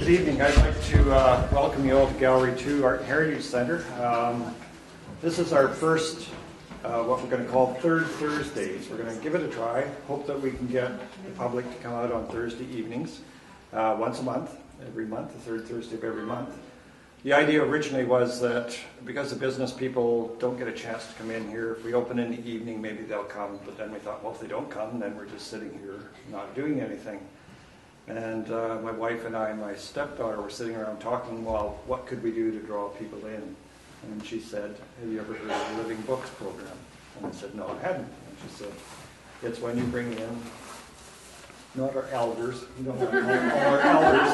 Good evening. I'd like to welcome you all to Gallery 2 Art and Heritage Center. This is our first, what we're going to call Third Thursdays. We're going to give it a try. Hope that we can get the public to come out on Thursday evenings, once a month, every month, the third Thursday of every month. The idea originally was that because the business people don't get a chance to come in here, if we open in the evening, maybe they'll come. But then we thought, well, if they don't come, then we're just sitting here not doing anything. And my wife and I and my stepdaughter were sitting around talking, well, what could we do to draw people in? And she said, have you ever heard of the Living Books program? And I said, no, I hadn't. And she said, it's when you bring in, not our elders, we don't want to call our elders,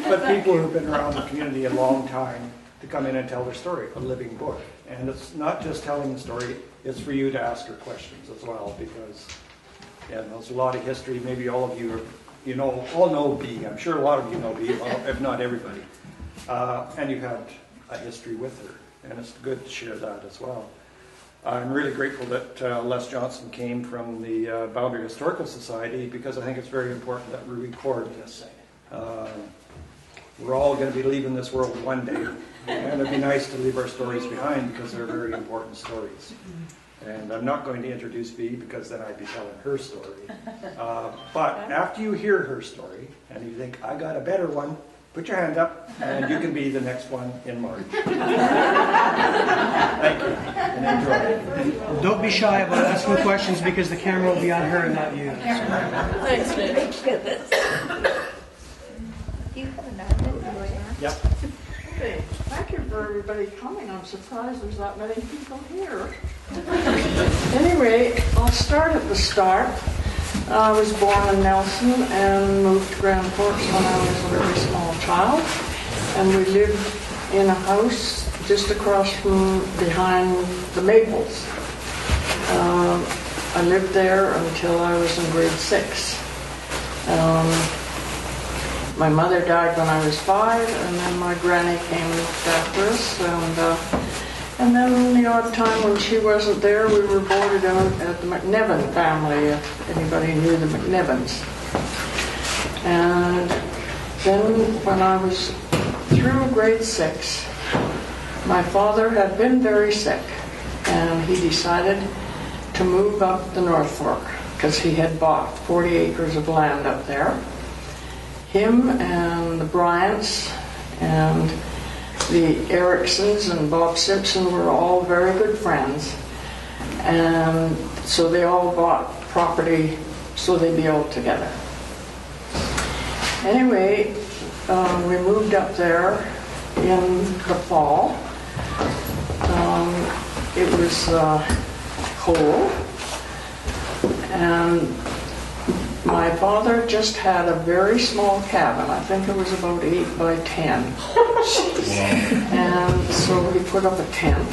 but people who've been around the community a long time to come in and tell their story, a living book. And it's not just telling the story, it's for you to ask her questions as well, because there's a lot of history. Maybe all of you all know Bea. I'm sure a lot of you know Bea, if not everybody. And you've had a history with her, and it's good to share that as well. I'm really grateful that Les Johnson came from the Boundary Historical Society, because I think it's very important that we record this. We're all going to be leaving this world one day, and it'd be nice to leave our stories behind, because they're very important stories. And I'm not going to introduce Bea, because then I'd be telling her story. But after you hear her story, and you think, I got a better one, put your hand up, and you can be the next one in March. Thank you, and enjoy. Don't be shy about asking questions, because the camera will be on her and not you. Thanks, Nick. Do you have a knife? Yep. Okay, thank you for everybody coming. I'm surprised there's that many people here. Anyway, I'll start at the start. I was born in Nelson and moved to Grand Forks when I was a very small child. And we lived in a house just across from behind the Maples. I lived there until I was in grade 6. My mother died when I was 5, and then my granny came after us, and then the odd time when she wasn't there, we were boarded out at the McNevin family, if anybody knew the McNevins. And then when I was through grade 6, my father had been very sick, and he decided to move up the North Fork, because he had bought 40 acres of land up there. Him and the Bryants and the Ericksons and Bob Simpson were all very good friends, and so they all bought property so they'd be all together. Anyway, we moved up there in the fall. It was cold, and my father just had a very small cabin. I think it was about 8 by 10. And so he put up a tent,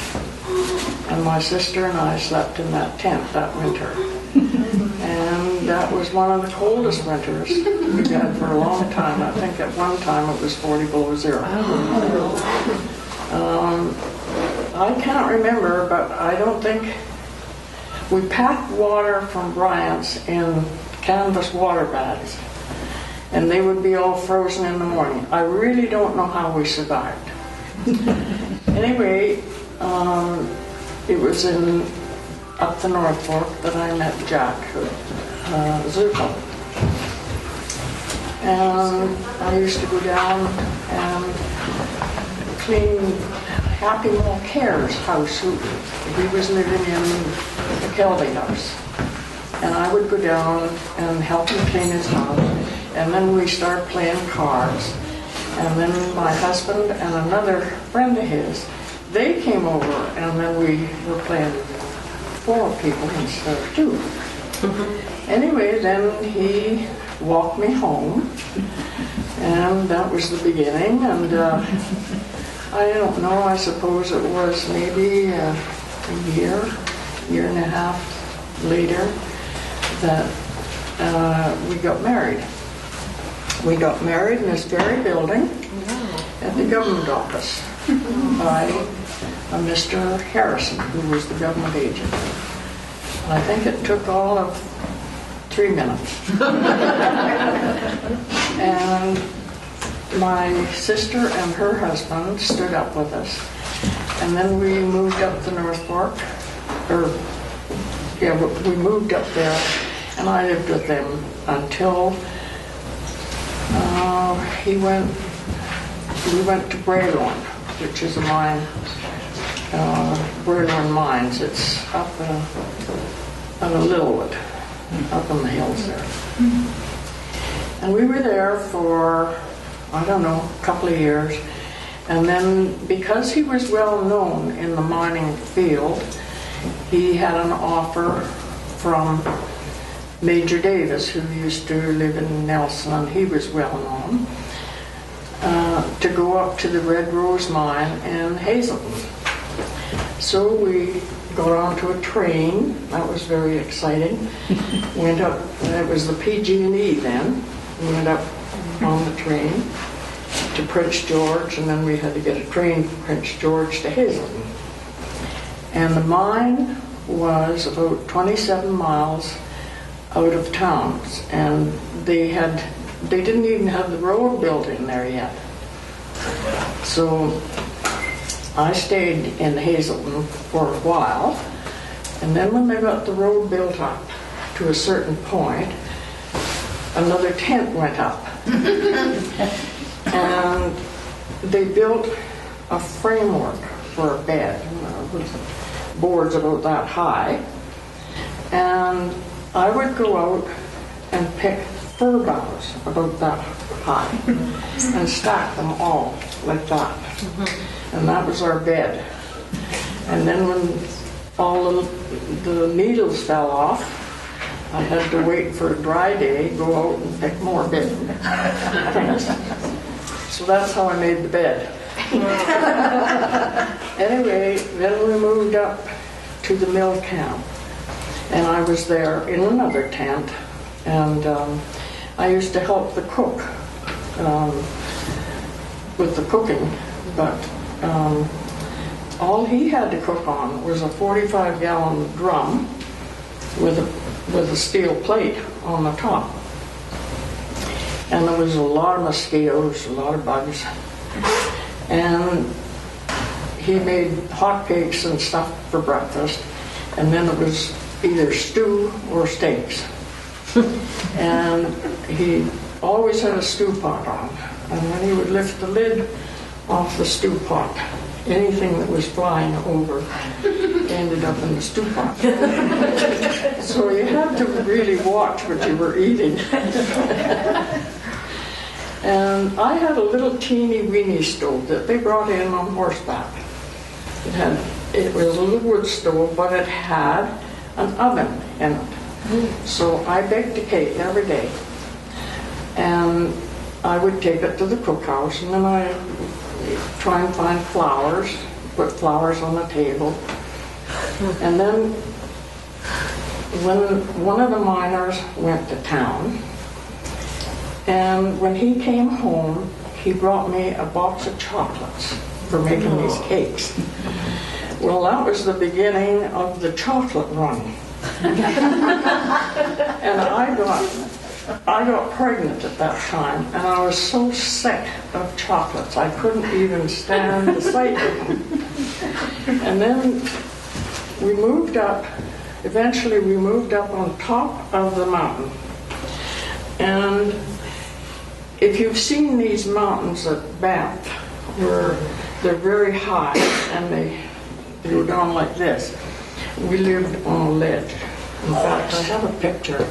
and my sister and I slept in that tent that winter. And that was one of the coldest winters we've had for a long time. I think at one time it was 40 below zero. I can't remember, but I don't think we packed water from Bryant's in canvas water bags, and they would be all frozen in the morning. I really don't know how we survived. Anyway, it was up the North Fork that I met Jack Zucco. And I used to go down and clean Happy Mulcair's house. He was living in the Kelby house. And I would go down and help him clean his house. And then we started playing cards. And then my husband and another friend of his, they came over, and then we were playing 4 people instead of 2. Anyway, then he walked me home, and that was the beginning. And I don't know, I suppose it was maybe a year and a half later, that we got married. We got married in this very building at the government office by a Mr. Harrison, who was the government agent. I think it took all of 3 minutes. And my sister and her husband stood up with us. And then we moved up the North Fork, we moved up there, and I lived with them until we went to Braylorn, which is a mine, Braylorn Mines. It's up on a Littlewood, up in the hills there. And we were there for, I don't know, a couple of years. And then because he was well known in the mining field, he had an offer from Major Davis, who used to live in Nelson, and he was well known, to go up to the Red Rose Mine in Hazelton. So we got onto a train. That was very exciting. Went up, it was the PG&E then. We went up on the train to Prince George, and then we had to get a train from Prince George to Hazelton. And the mine was about 27 miles out of town, and they didn't even have the road built in there yet. So I stayed in Hazelton for a while, and then when they got the road built up to a certain point, another tent went up. And they built a framework for a bed, with boards about that high. And I would go out and pick fir boughs about that high and stack them all like that. And that was our bed. And then when all the needles fell off, I had to wait for a dry day, go out and pick more bed things. So that's how I made the bed. Anyway, then we moved up to the mill camp. And I was there in another tent. And I used to help the cook with the cooking. But all he had to cook on was a 45-gallon drum with a steel plate on the top. And there was a lot of mosquitoes, a lot of bugs. And he made hotcakes and stuff for breakfast. And then it was either stew or steaks. And he always had a stew pot on. And when he would lift the lid off the stew pot, anything that was flying over ended up in the stew pot. So you had to really watch what you were eating. And I had a little teeny weeny stove that they brought in on horseback. It was a little wood stove, but it had an oven in it. So I baked a cake every day. And I would take it to the cookhouse, and then I try and find flowers, put flowers on the table. And then when one of the miners went to town, and when he came home, he brought me a box of chocolates for making these cakes. Well, that was the beginning of the chocolate run. And I got pregnant at that time, and I was so sick of chocolates, I couldn't even stand the sight of them. And then eventually we moved up on top of the mountain. And if you've seen these mountains at Banff, where they're very high and they go down like this, we lived on a ledge. In fact, I have a picture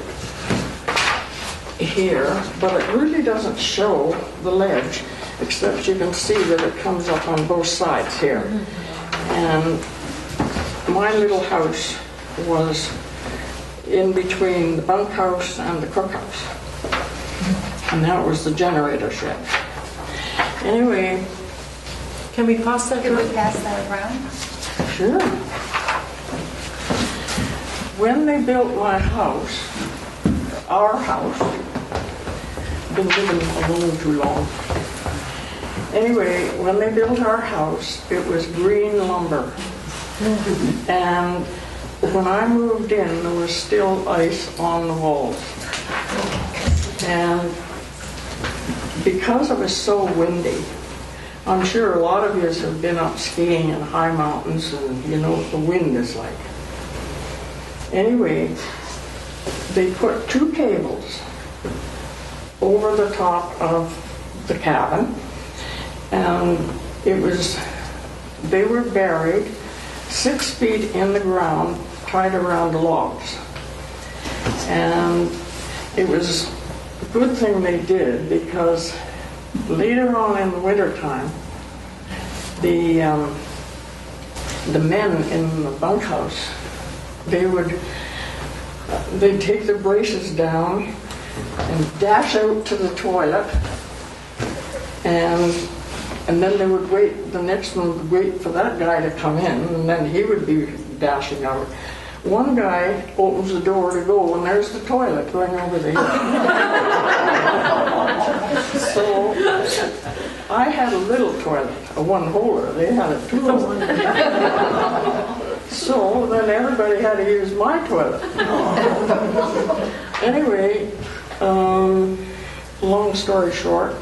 here, but it really doesn't show the ledge, except you can see that it comes up on both sides here. And my little house was in between the bunkhouse and the cookhouse. And that was the generator shed. Anyway. Can we pass that around? Can we pass that around? Sure. When they built my house, our house, been living alone too long. Anyway, when they built our house, it was green lumber. And when I moved in, there was still ice on the walls. And because it was so windy, I'm sure a lot of you have been up skiing in high mountains and you know what the wind is like. Anyway, they put 2 cables over the top of the cabin, and they were buried 6 feet in the ground, tied around the logs. And it was a good thing they did, because later on in the wintertime, the men in the bunkhouse, they'd take their braces down and dash out to the toilet, and then they would wait, the next one would wait for that guy to come in, and then he would be dashing out. One guy opens the door to go, and there's the toilet going over the hill. So I had a little toilet, a one-holer. They had a two-holer. So then everybody had to use my toilet. Anyway, long story short,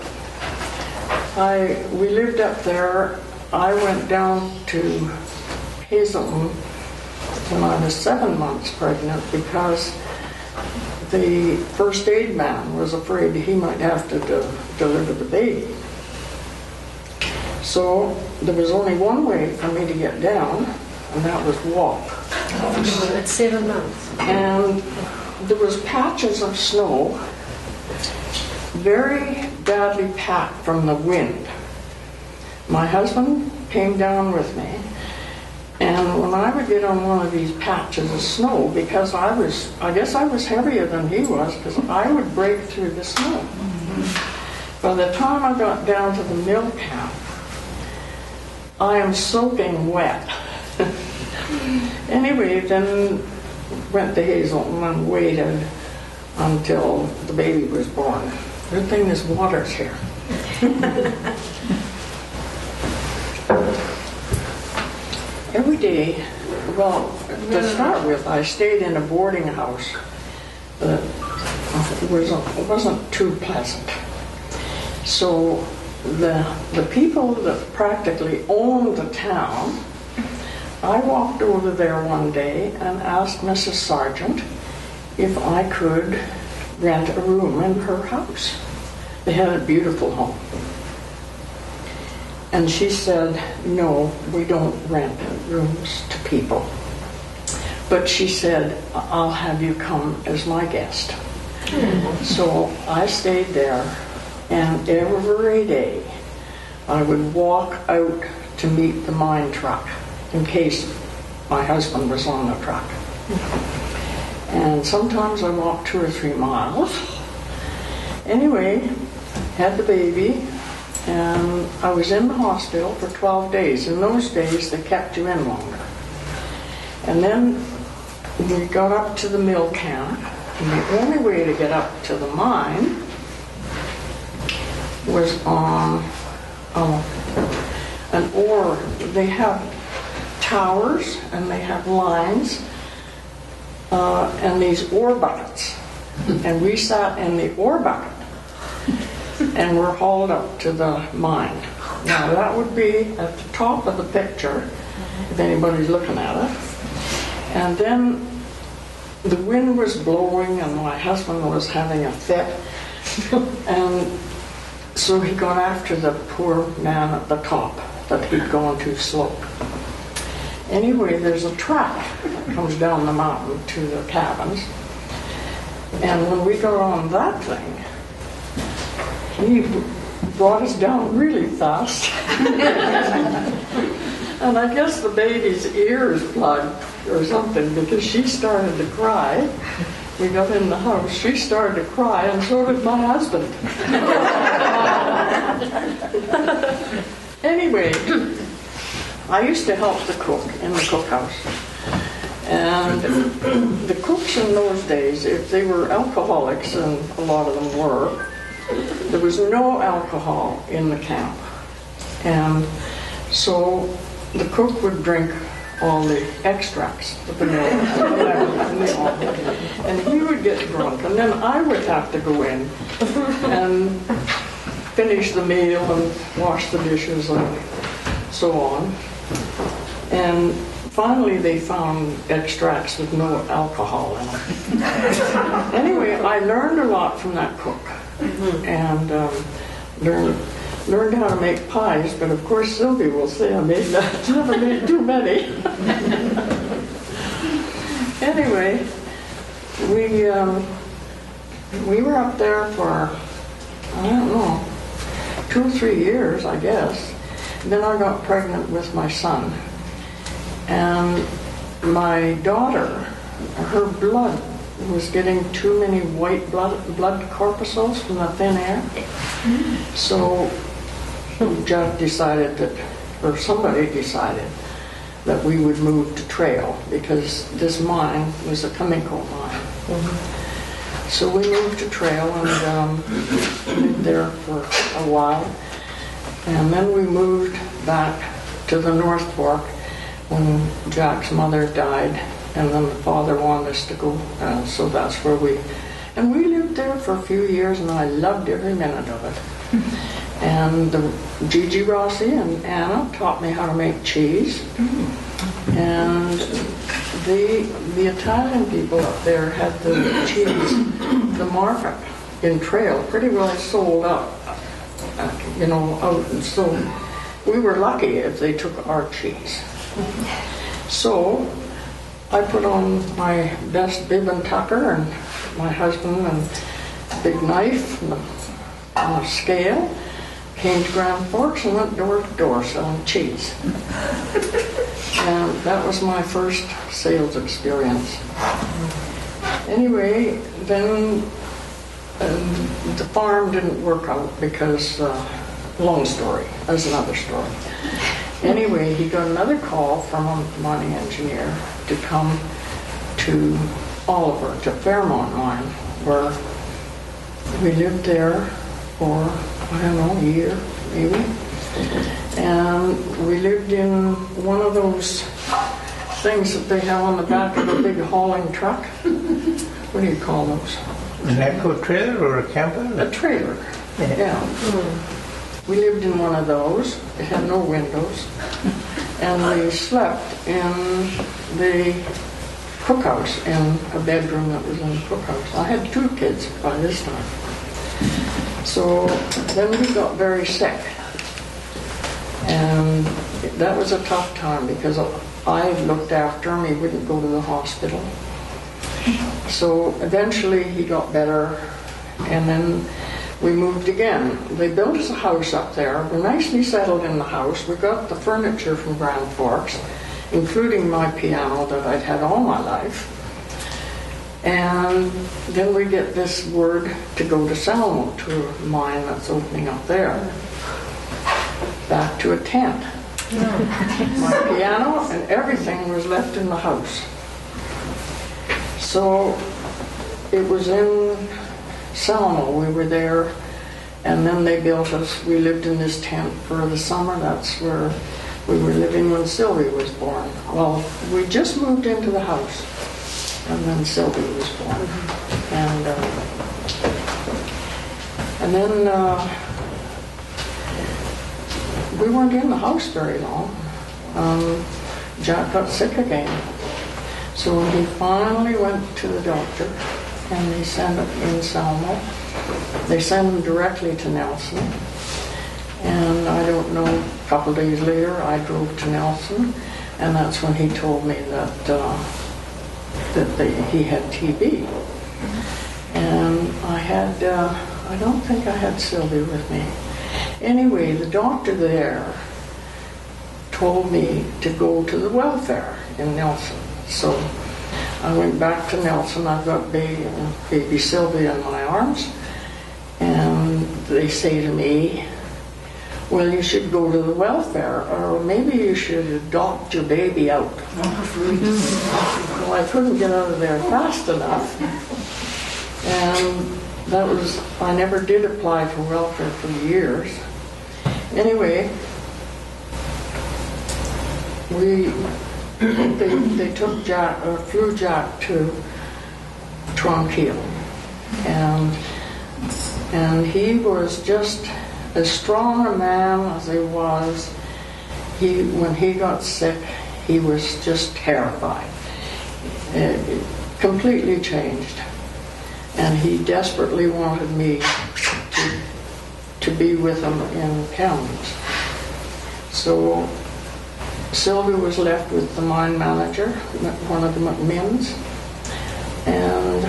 we lived up there. I went down to Hazelton when I was 7 months pregnant, because the first aid man was afraid he might have to deliver the baby. So there was only one way for me to get down, and that was walk. At 7 months. And there was patches of snow, very badly packed from the wind. My husband came down with me, and when I would get on one of these patches of snow, because I guess I was heavier than he was, because I would break through the snow. By the time I got down to the mill camp, I am soaking wet. Anyway, then went to Hazelton and waited until the baby was born. Good thing this water's here. Every day, well, to start with, I stayed in a boarding house that wasn't too pleasant. So the people that practically owned the town, I walked over there one day and asked Mrs. Sargent if I could rent a room in her house. They had a beautiful home. And she said, no, we don't rent rooms to people. But she said, I'll have you come as my guest. So I stayed there, and every day I would walk out to meet the mine truck in case my husband was on the truck. And sometimes I walked 2 or 3 miles. Anyway, had the baby, and I was in the hospital for 12 days. In those days, they kept you in longer. And then we got up to the mill camp, and the only way to get up to the mine was on an ore. They have towers, and they have lines, and these ore buckets. And we sat in the ore bucket and were hauled up to the mine. Now that would be at the top of the picture, if anybody's looking at it. And then the wind was blowing, and my husband was having a fit. And so he got after the poor man at the top that he'd gone too slow. Anyway, there's a track that comes down the mountain to the cabins. And when we got on that thing, he brought us down really fast. And I guess the baby's ears plugged or something, because she started to cry. We got in the house, she started to cry, and so did my husband. Anyway, I used to help the cook in the cookhouse. And the cooks in those days, if they were alcoholics, and a lot of them were, there was no alcohol in the camp. And so the cook would drink all the extracts, the vanilla, and he would get drunk, and then I would have to go in and finish the meal and wash the dishes and so on. And finally they found extracts with no alcohol in them. Anyway, I learned a lot from that cook, and learned how to make pies, but of course Sylvie will say I never made too many. Anyway, we were up there for, I don't know, 2 or 3 years, I guess. Then I got pregnant with my son. And my daughter, her blood was getting too many white blood corpuscles from the thin air. So Jack decided that, or somebody decided, that we would move to Trail because this mine was a chemical mine. So we moved to Trail and lived there for a while. And then we moved back to the North Fork when Jack's mother died, and then the father wanted us to go, so that's where we lived there for a few years, and I loved every minute of it. And Gigi Rossi and Anna taught me how to make cheese, and the Italian people up there had the cheese, the market in Trail pretty well sold up, out, and so we were lucky if they took our cheese. So I put on my best bib and tucker and my husband and a big knife and a scale, came to Grand Forks and went door to door selling cheese. And that was my first sales experience. Anyway, then the farm didn't work out because, long story, that's another story. Anyway, he got another call from a mining engineer to come to Oliver, to Fairmont Mine, where we lived there for, I don't know, a year, maybe. And we lived in one of those things that they have on the back of a big hauling truck. What do you call those? An echo trailer or a camper? A trailer, yeah. We lived in one of those. It had no windows. And we slept in the cookhouse, in a bedroom that was in the cookhouse. I had 2 kids by this time. So then we got very sick. And that was a tough time because I looked after him. He wouldn't go to the hospital. So eventually he got better, and then we moved again. They built us a house up there. We're nicely settled in the house. We got the furniture from Grand Forks, including my piano that I'd had all my life. And then we get this word to go to Salmo, to a mine that's opening up there. Back to a tent. My piano and everything was left in the house. So it was in Salmo, we were there, and then they built us, we lived in this tent for the summer. That's where we were living when Sylvie was born. Well, we just moved into the house, and then Sylvie was born. And then we weren't in the house very long. Jack got sick again. So when he finally went to the doctor, and they sent him in Salmo, they sent him directly to Nelson. And I don't know, a couple of days later, I drove to Nelson, and that's when he told me that he had TB. And I don't think I had Sylvie with me. Anyway, the doctor there told me to go to the welfare in Nelson. So I went back to Nelson. I've got baby Sylvia in my arms. And they say to me, well, you should go to the welfare, or maybe you should adopt your baby out. Well, I couldn't get out of there fast enough. And I never did apply for welfare for years. Anyway, they took Jack, or flew Jack to Tranquil, and he was just as strong a man as he was, when he got sick, he was just terrified. It completely changed. And he desperately wanted me to be with him in Kelms. So Sylvia was left with the mine manager, one of the McMinns, and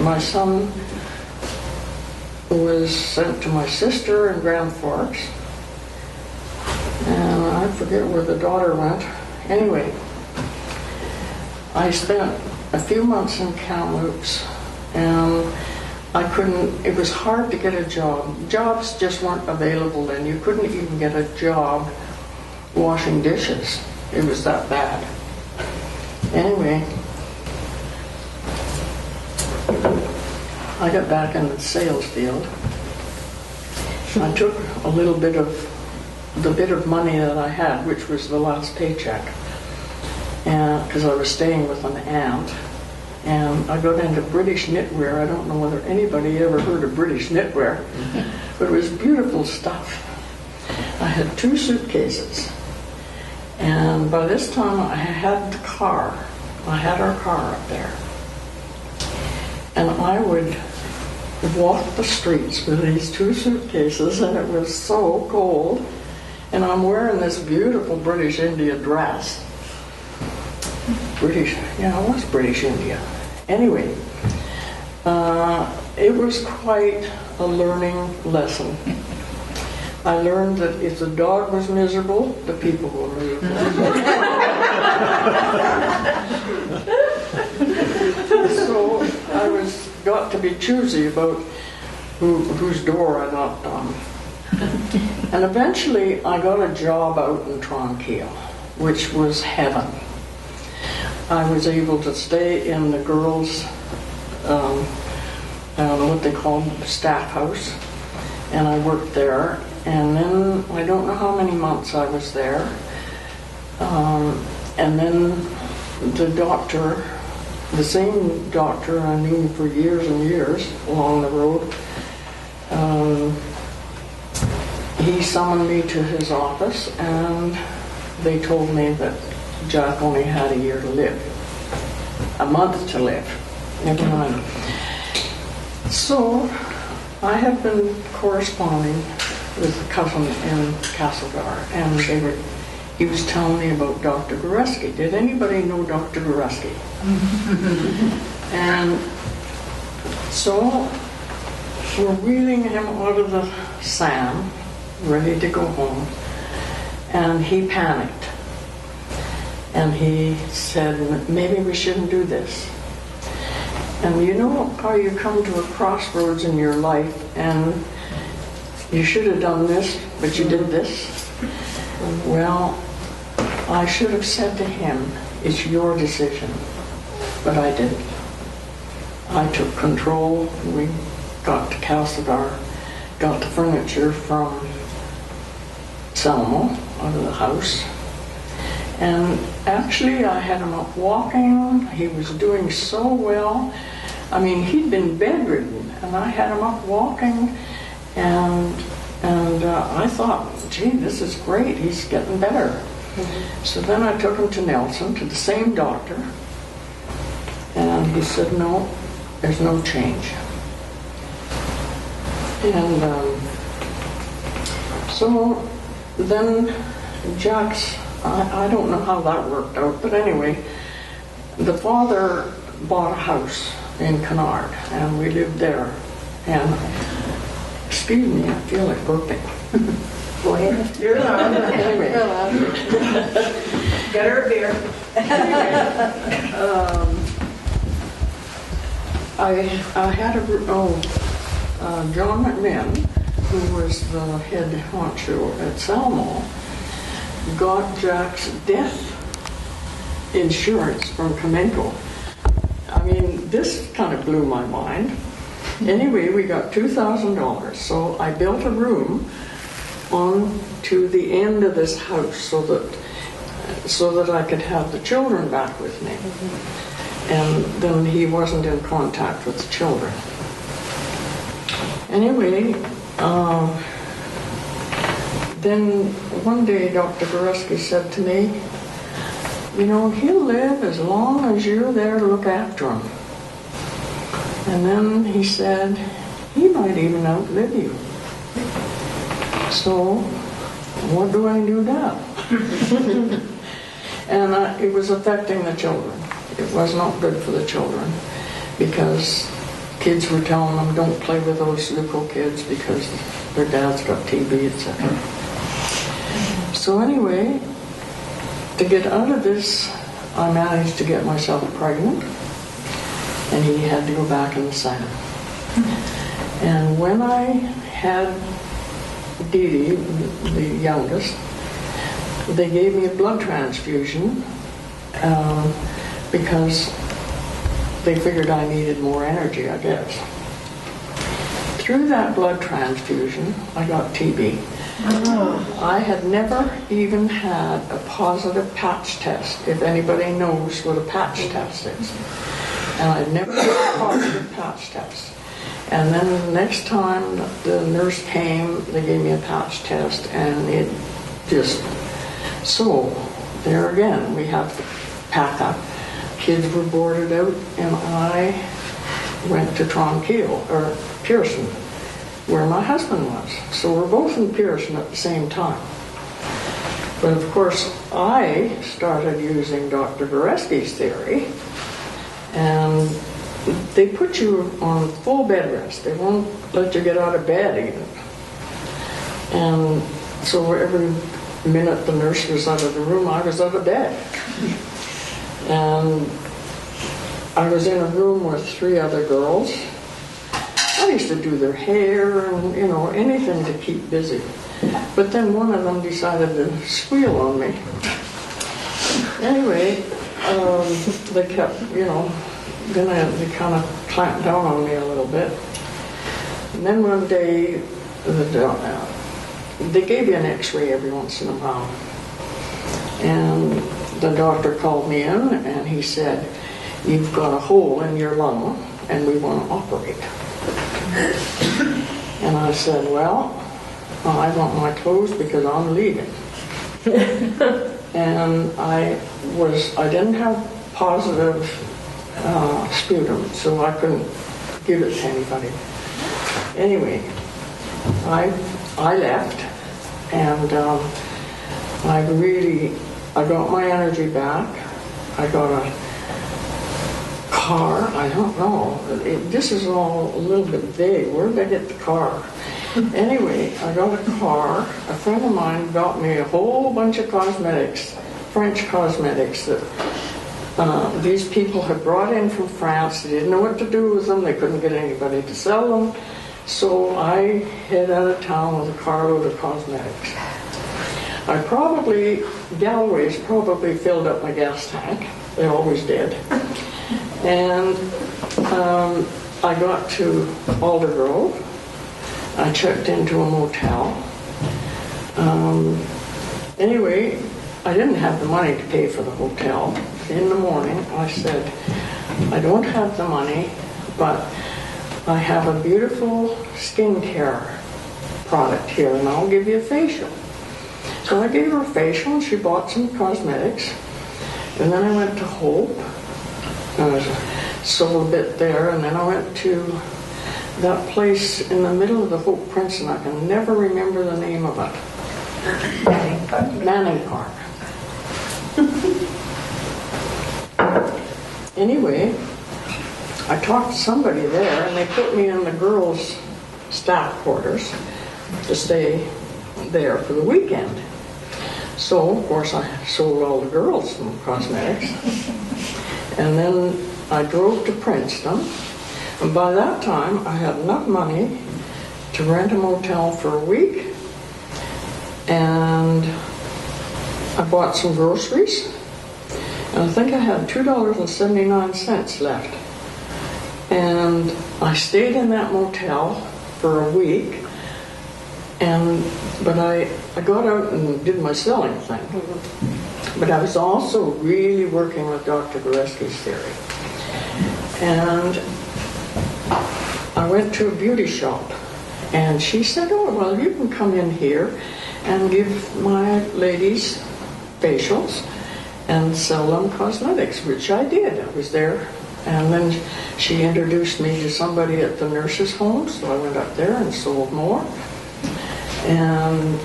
my son was sent to my sister in Grand Forks, and I forget where the daughter went. Anyway, I spent a few months in Kamloops, and it was hard to get a job. Jobs just weren't available then. You couldn't even get a job washing dishes. It was that bad. Anyway, I got back in the sales field. I took a little bit of the bit of money that I had, which was the last paycheck, because I was staying with an aunt, and I got into British knitwear. I don't know whether anybody ever heard of British knitwear, but it was beautiful stuff. I had 2 suitcases, and by this time I had the car. I had our car up there, and I would walk the streets with these 2 suitcases, and it was so cold, and I'm wearing this beautiful British India dress. It was British India. Anyway, it was quite a learning lesson. I learned that if the dog was miserable, the people were miserable. So I got to be choosy about whose door I knocked on. And eventually I got a job out in Tranquil, which was heaven. I was able to stay in the girls' I don't know what they call them, staff house, and I worked there. And then I don't know how many months I was there, and then the doctor, the same doctor I knew for years and years along the road, he summoned me to his office, and they told me that Jack only had a year to live, a month to live, never mind. So I had been corresponding with a cousin in Castlegar, and he was telling me about Dr. Goreski. Did anybody know Dr. Goreski? And so we're wheeling him out of the SAM, ready to go home, and he panicked. And he said, maybe we shouldn't do this. And you know how you come to a crossroads in your life, and you should have done this, but you did this? Well, I should have said to him, it's your decision. But I didn't. I took control. We got to Castlegar, got the furniture from Selmo out of the house. And actually I had him up walking. He was doing so well. I mean, he'd been bedridden, and I had him up walking, and I thought, gee, this is great. He's getting better. Mm-hmm. So then I took him to Nelson, to the same doctor, and he said, no, there's no change. And so then Jack's, I don't know how that worked out, but anyway, the father bought a house in Kennard, and we lived there. And excuse me, I feel like burping. Go ahead. You're allowed. Anyway. You're allowed. Get her a beer. I had John McMinn, who was the head honcho at Selmo, got Jack's death insurance from Comenco. I mean, this kind of blew my mind. Anyway, we got $2,000, so I built a room on to the end of this house so that I could have the children back with me. And then he wasn't in contact with the children. Anyway, Then one day Dr. Goreski said to me, you know, he'll live as long as you're there to look after him. And then he said, he might even outlive you. So, what do I do now? And it was affecting the children. It was not good for the children because kids were telling them, don't play with those Zucco kids because their dad's got TB, etc. So anyway, to get out of this, I managed to get myself pregnant, and he had to go back in the center. And when I had Dee Dee, the youngest, they gave me a blood transfusion because they figured I needed more energy, I guess. Through that blood transfusion, I got TB. I had never even had a positive patch test, if anybody knows what a patch test is. And I'd never had a positive patch test. And then the next time the nurse came, they gave me a patch test, and it just... So, there again, we have to pack up. Kids were boarded out, and I went to Pearson, where my husband was. So we're both in Pearson at the same time. But of course, I started using Dr. Goreski's theory, and they put you on full bed rest. They won't let you get out of bed even. And so every minute the nurse was out of the room, I was out of bed. And I was in a room with 3 other girls. I used to do their hair and, you know, anything to keep busy. But then one of them decided to squeal on me. Anyway, they kept, you know, then they kind of clamped down on me a little bit. And then one day, they gave you an x-ray every once in a while. And the doctor called me in and he said, you've got a hole in your lung and we want to operate. And I said, well, I want my clothes because I'm leaving. And I didn't have positive sputum, so I couldn't give it to anybody. Anyway, I left, and I got my energy back. I got a car. I don't know. This is all a little bit vague. Where did I get the car? Anyway, I got a car. A friend of mine got me a whole bunch of cosmetics, French cosmetics that these people had brought in from France. They didn't know what to do with them. They couldn't get anybody to sell them. So I head out of town with a carload of cosmetics. Galway's probably filled up my gas tank. They always did. And I got to Aldergrove. I checked into a motel. Anyway, I didn't have the money to pay for the hotel. In the morning, I said, I don't have the money, but I have a beautiful skincare product here, and I'll give you a facial. So I gave her a facial, and she bought some cosmetics. And then I went to Hope. I sold a bit there, and then I went to that place in the middle of the Hope Prince, and I can never remember the name of it. Manning Park. Anyway, I talked to somebody there, and they put me in the girls' staff quarters to stay there for the weekend. So, of course, I sold all the girls some cosmetics. And then I drove to Princeton. And by that time, I had enough money to rent a motel for a week. And I bought some groceries. And I think I had $2.79 left. And I stayed in that motel for a week. But I got out and did my selling thing. But I was also really working with Dr. Goreski's theory. And I went to a beauty shop And she said, oh, well, you can come in here and give my ladies facials and sell them cosmetics, which I did. I was there. And then she introduced me to somebody at the nurse's home, so I went up there and sold more. And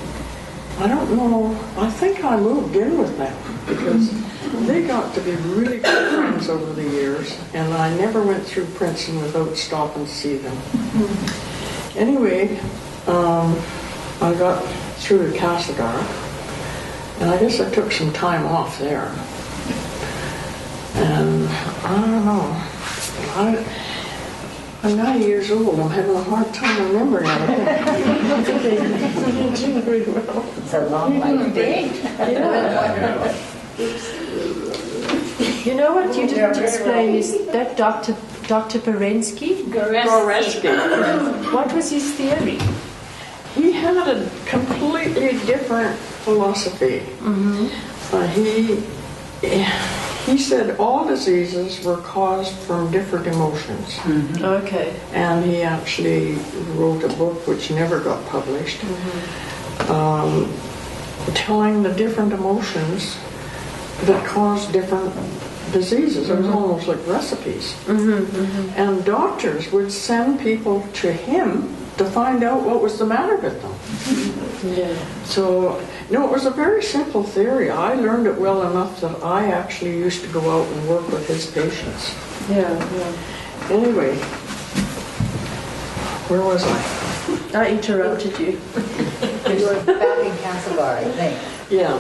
I don't know, I think I moved in with them because they got to be really good friends over the years, and I never went through Princeton without stopping to see them. Anyway, I got through to Castlegar, and I guess I took some time off there. And I don't know, I'm 90 years old. I'm having a hard time remembering everything. It's a long life. You know what you didn't explain is that Dr. Berensky? Goreski. What was his theory? He had a completely different philosophy. He said all diseases were caused from different emotions. Okay. And he actually wrote a book which never got published, telling the different emotions that cause different diseases. It was almost like recipes. And doctors would send people to him to find out what was the matter with them. So, no, it was a very simple theory. I learned it well enough that I actually used to go out and work with his patients. Anyway, where was I? I interrupted you. You were back in Castlegar, I think. Yeah.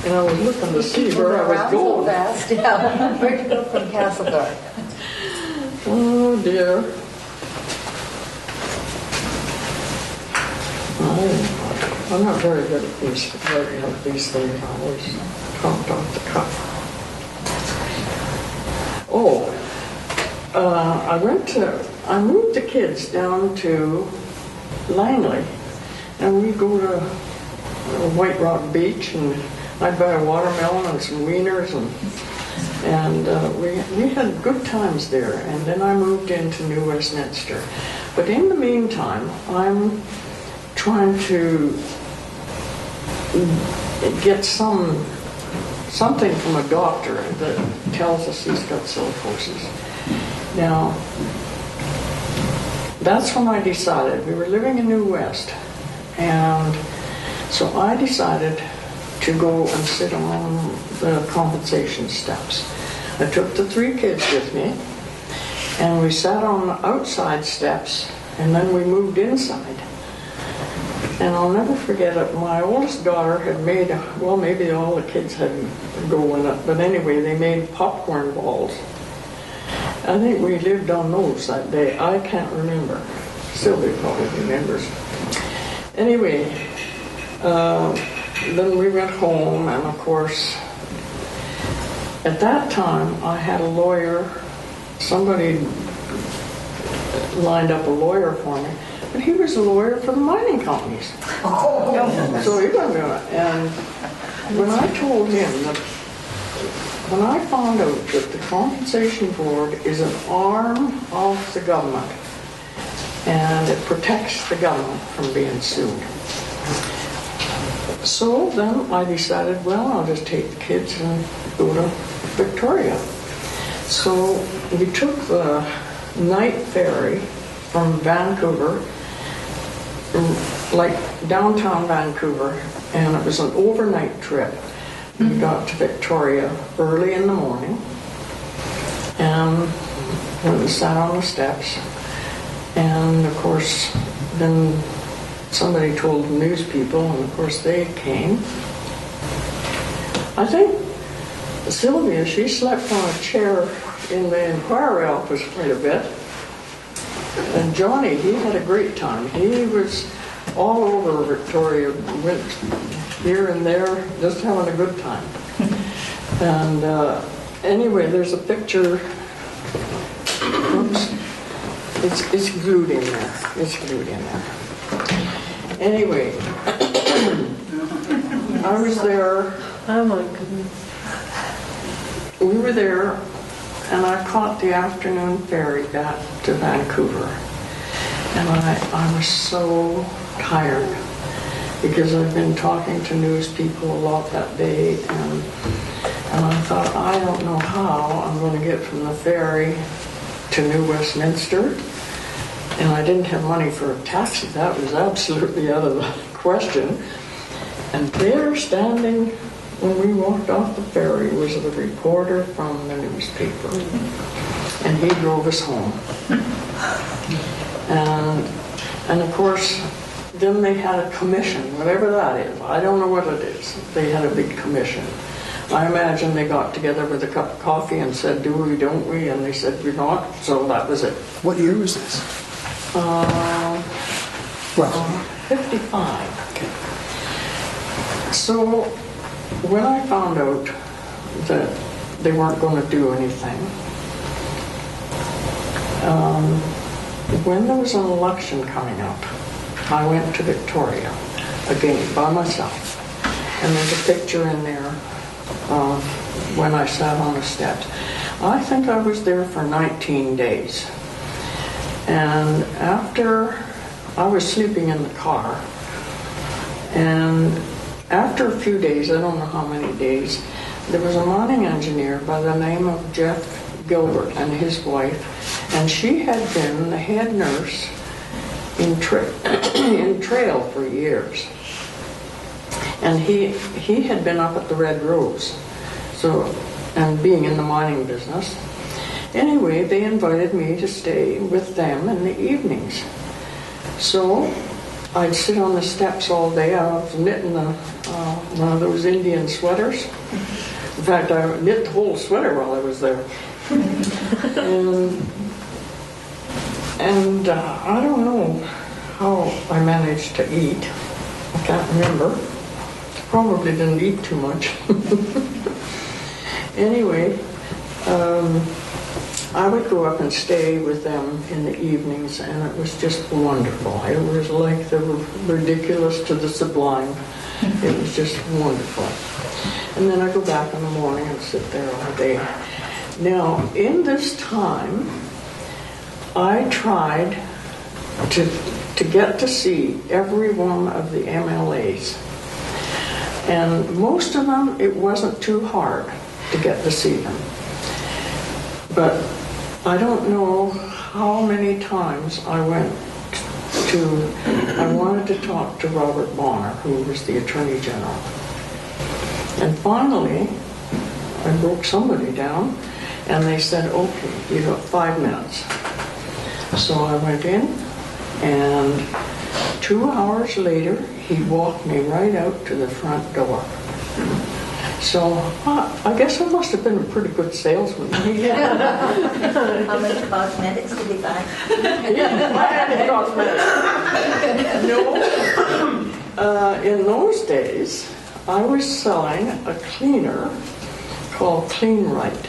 And I was looking to see where I was So going. fast. Yeah. Where'd you go from Castlegar? Oh dear. I'm not very good at these things. I always talked off the cuff. I moved the kids down to Langley, and we go to White Rock Beach, and I'd buy a watermelon and some wieners, and we had good times there. And then I moved into New Westminster. But in the meantime, I'm trying to get something from a doctor that tells us he's got silicosis. Now, that's when I decided, we were living in New West, and so I decided to go and sit on the compensation steps. I took the 3 kids with me, and we sat on the outside steps, and then we moved inside. And I'll never forget it, my oldest daughter had made, well, maybe all the kids had go in it, but anyway, they made popcorn balls. I think we lived on those that day. I can't remember. Sylvia probably remembers. Anyway, then we went home, and of course, at that time, I had a lawyer. Somebody lined up a lawyer for me, but he was a lawyer for the mining companies. So he wasn't gonna. And when I told him that, when I found out that the compensation board is an arm of the government and it protects the government from being sued. So then I decided, well, I'll just take the kids and go to Victoria. So we took the night ferry from Vancouver, like downtown Vancouver, and it was an overnight trip. We got to Victoria early in the morning, and went and sat on the steps, and of course then somebody told the news people, and of course they came. I think Sylvia, she slept on a chair in the inquiry office quite a bit. And Johnny, he had a great time. He was all over Victoria, went here and there, just having a good time. And anyway, there's a picture. Oops. It's glued in there. It's glued in there. Anyway, I was there. Oh my goodness. We were there, and I caught the afternoon ferry back to Vancouver. And I was so tired because I'd been talking to news people a lot that day, and I thought, I don't know how I'm going to get from the ferry to New Westminster. And I didn't have money for a taxi. That was absolutely out of the question. And there, standing when we walked off the ferry, was the reporter from the newspaper. And he drove us home. And of course, then they had a commission, whatever that is. I don't know what it is. They had a big commission. I imagine they got together with a cup of coffee and said, do we, don't we? And they said, we're not. So that was it. What year was this? Roughly. 55. So when I found out that they weren't going to do anything, when there was an election coming up, I went to Victoria again by myself. And there's a picture in there of when I sat on the steps. I think I was there for 19 days. And after, I was sleeping in the car, and after a few days, I don't know how many days, there was a mining engineer by the name of Jeff Gilbert and his wife, and she had been the head nurse in Trail for years. And he had been up at the Red Rose, and being in the mining business. Anyway, they invited me to stay with them in the evenings. So I'd sit on the steps all day. I was knitting one of those Indian sweaters. In fact, I knit the whole sweater while I was there. And I don't know how I managed to eat. I can't remember. Probably didn't eat too much. Anyway, I would go up and stay with them in the evenings, and it was just wonderful. It was like the ridiculous to the sublime. It was just wonderful. And then I go back in the morning and sit there all day. Now, in this time, I tried to get to see every one of the MLAs. And most of them, it wasn't too hard to get to see them. But I don't know how many times I wanted to talk to Robert Bonner, who was the Attorney General. And finally, I broke somebody down, and they said, okay, you got 5 minutes. So I went in, and 2 hours later, he walked me right out to the front door. So I guess I must have been a pretty good salesman. How much cosmetics did he buy? Yeah, I had cosmetics. No, in those days, I was selling a cleaner called Clean Right,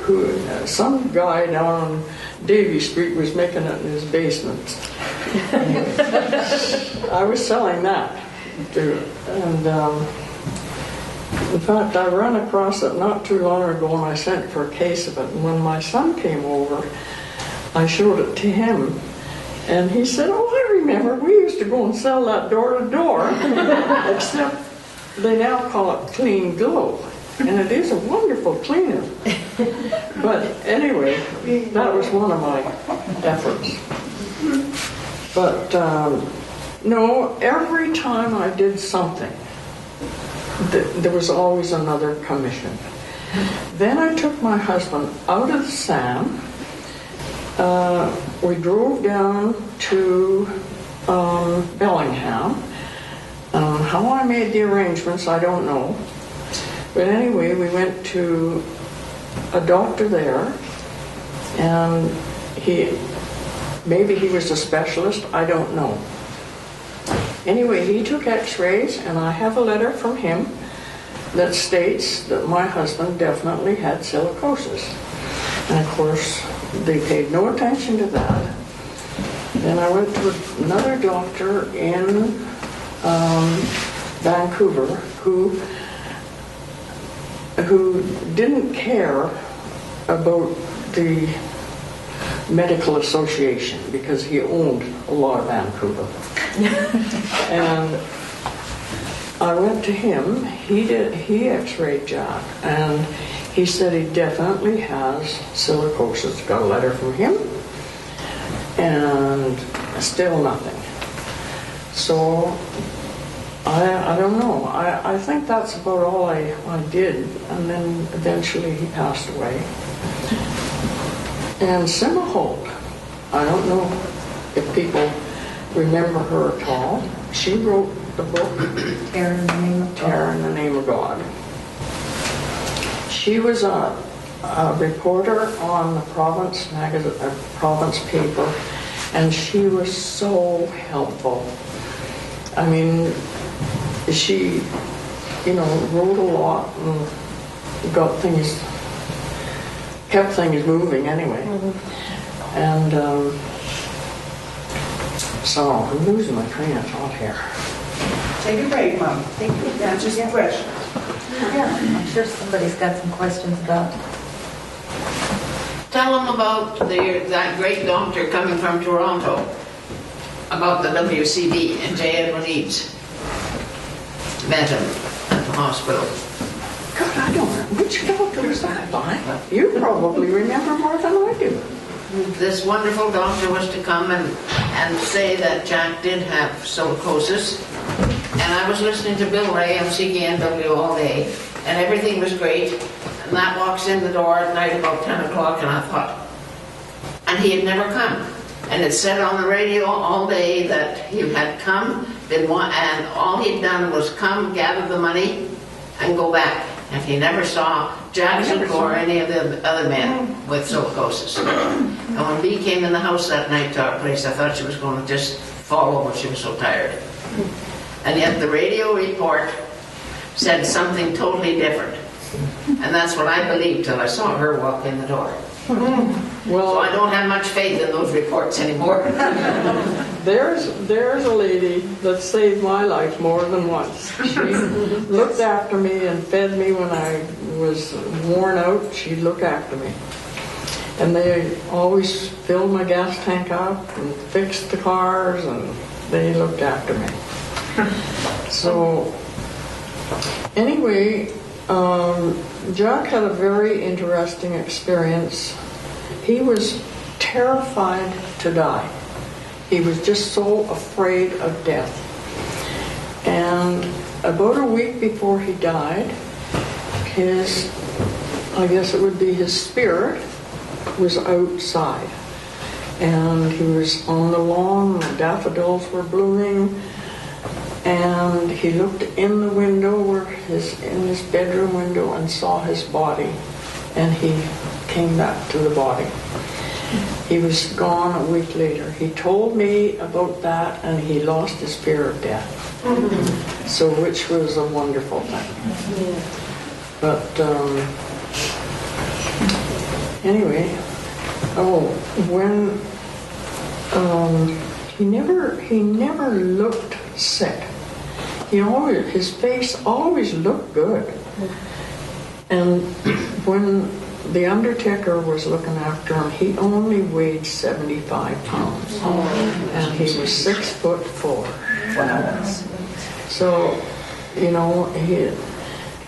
who some guy down on Davie Street was making it in his basement. I was selling that, and in fact, I ran across it not too long ago, and I sent for a case of it. And when my son came over, I showed it to him, and he said, "Oh, I remember. We used to go and sell that door to door, except they now call it Clean Glow, and it is a wonderful cleaner." But anyway, that was one of my efforts. But no, every time I did something, there was always another commission. Then I took my husband out of the SAM. We drove down to Bellingham. How I made the arrangements, I don't know. But anyway, we went to a doctor there, and maybe he was a specialist, I don't know. Anyway, he took x-rays, and I have a letter from him that states that my husband definitely had silicosis. And of course, they paid no attention to that. Then I went to another doctor in Vancouver who didn't care about the Medical Association because he owned a lot of Vancouver. And I went to him. He x-rayed Jack, and he said he definitely has silicosis. Got a letter from him, and still nothing. So I don't know. I think that's about all I did, and then eventually he passed away. And Simma Holt, I don't know if people remember her at all. She wrote the book Terror in the Name of God. Terror in the Name of God. She was a reporter on the Province magazine, Province paper, and she was so helpful. I mean, she, wrote a lot and kept things moving anyway. And so I'm losing my train of thought here. Take a break, Mom. Answer some questions. Yeah, I'm sure somebody's got some questions about. Tell them about that great doctor coming from Toronto, about the WCB, and J. Edwin Eads. Met him at the hospital. God, I don't know. Which doctor was that by? You probably remember more than I do. This wonderful doctor was to come and say that Jack did have silicosis. And I was listening to Bill Ray on CKNW all day, and everything was great. And that walks in the door at night about 10 o'clock, and I thought, and he had never come. And it said on the radio all day that he had come, and all he'd done was come, gather the money, and go back. And he never saw Jackson or any of the other men with silicosis. And when Bea came in the house that night to our place, I thought she was going to just fall over. She was so tired. And yet the radio report said something totally different. And that's what I believed till I saw her walk in the door. So I don't have much faith in those reports anymore. There's a lady that saved my life more than once. She looked after me and fed me when I was worn out. She'd look after me. And they always filled my gas tank up and fixed the cars, and they looked after me. So anyway, Jack had a very interesting experience. He was terrified to die. He was just so afraid of death. And about a week before he died, I guess it would be his spirit, was outside. And he was on the lawn, the daffodils were blooming, and he looked in the window, in his bedroom window, and saw his body. And he came back to the body. He was gone a week later. He told me about that, and he lost his fear of death. So, which was a wonderful thing. But anyway, when he never looked sick. His face always looked good. And when the undertaker was looking after him, he only weighed 75 pounds. And he was 6'4". So,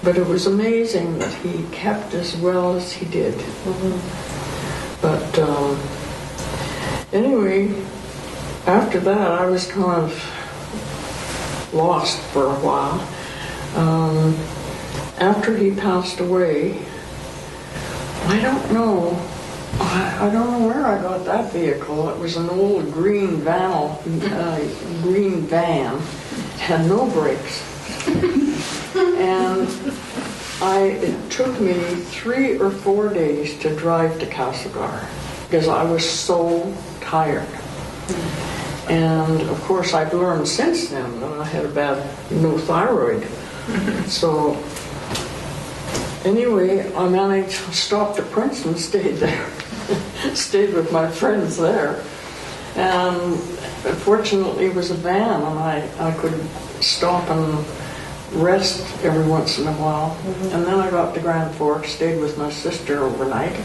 but it was amazing that he kept as well as he did. But anyway, after that, I was kind of lost for a while. After he passed away, I don't know where I got that vehicle. It was an old green van, had no brakes. And it took me 3 or 4 days to drive to Castlegar because I was so tired. And of course I've learned since then that I had no thyroid. So anyway, I managed to stop at Princeton, stayed there, stayed with my friends there. And fortunately it was a van, and I could stop and rest every once in a while. And then I got to Grand Forks, stayed with my sister overnight,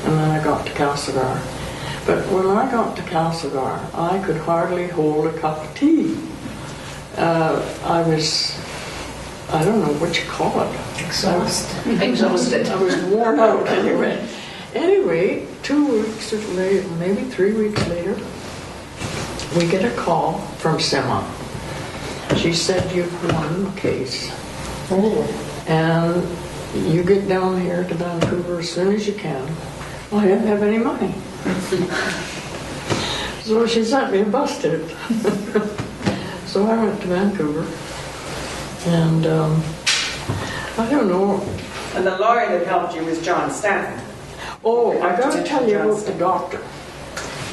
and then I got to Castlegar. But when I got to Castlegar, I could hardly hold a cup of tea. I don't know what you call it. Exhausted. I was worn out anyway. Anyway, 2 weeks later, maybe 3 weeks later, we get a call from Sima. She said, "You've won the case. And you get down here to Vancouver as soon as you can." Well, I didn't have any money. So she sent me a bus ticket. So I went to Vancouver. And I don't know. And the lawyer that helped you was John Stanton. Oh, I got to tell you about the doctor.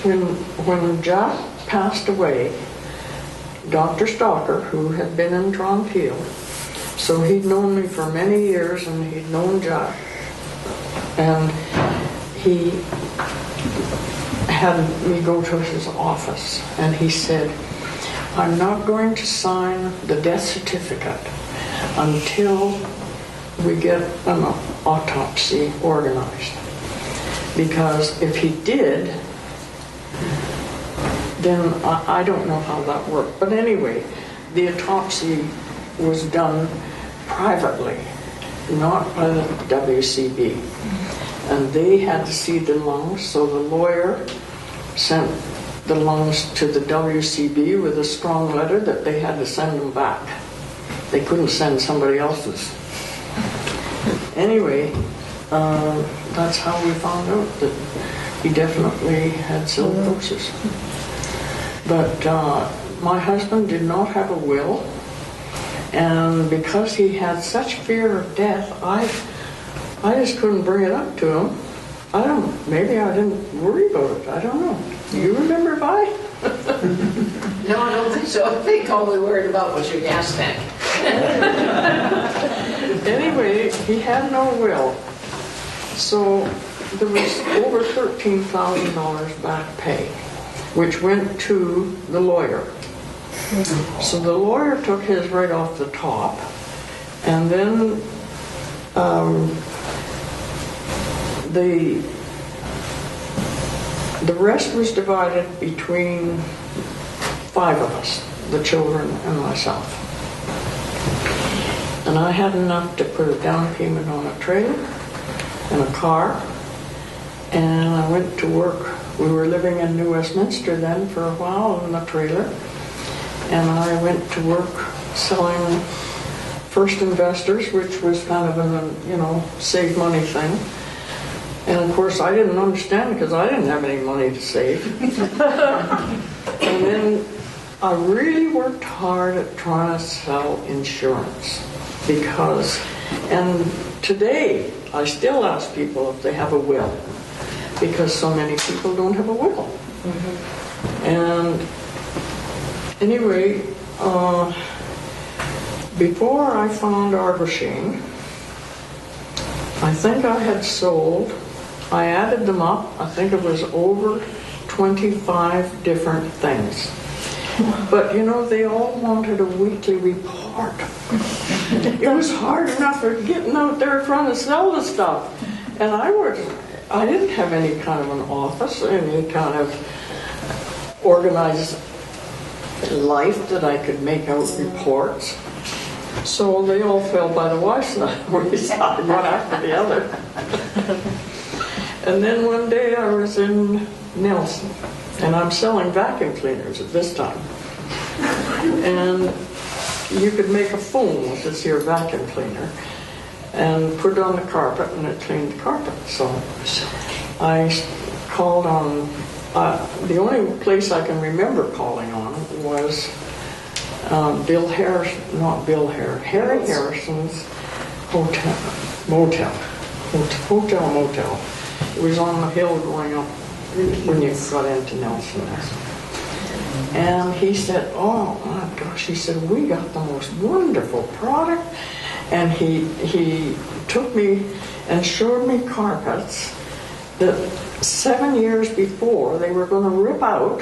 When Jack passed away, Dr. Stalker, who had been in Toronto, so he'd known me for many years and he'd known Jack. And he had me go to his office and he said, "I'm not going to sign the death certificate until we get an autopsy organized. Because if he did, then I don't know how that worked." But anyway, the autopsy was done privately, not by the WCB. And they had to see the lungs, so the lawyer sent the lungs to the WCB with a strong letter that they had to send them back. They couldn't send somebody else's. Anyway, that's how we found out that he definitely had silicosis. But my husband did not have a will, and because he had such fear of death, I just couldn't bring it up to him. Maybe I didn't worry about it. I don't know. Do you remember, Vi? No, I don't think so. I think all we worried about was your gas tank. Anyway, he had no will. So there was over $13,000 back pay, which went to the lawyer. So the lawyer took his right off the top, and then the rest was divided between 5 of us, the children and myself. And I had enough to put a down payment on a trailer and a car, and I went to work. We were living in New Westminster then for a while in the trailer, and I went to work selling First Investors, which was kind of a, save money thing. And of course I didn't understand because I didn't have any money to save. And then I really worked hard at trying to sell insurance and today I still ask people if they have a will, because so many people don't have a will. And anyway, before I found Arbashane, I think I had sold, I added them up, I think it was over 25 different things. But they all wanted a weekly report. It was hard enough for getting out there trying to sell the stuff. And I didn't have any kind of an office, any kind of organized life that I could make out reports. So they all fell by the wayside, one after the other. And then one day I was in Nelson, and I'm selling vacuum cleaners at this time. And you could make a foam with this here vacuum cleaner and put it on the carpet, and it cleaned the carpet. So I called on, the only place I can remember calling on was Harry Harrison's motel. It was on the hill going up when you got into Nelson. And he said, "Oh my gosh," he said, "we got the most wonderful product." And he took me and showed me carpets that 7 years before they were going to rip out,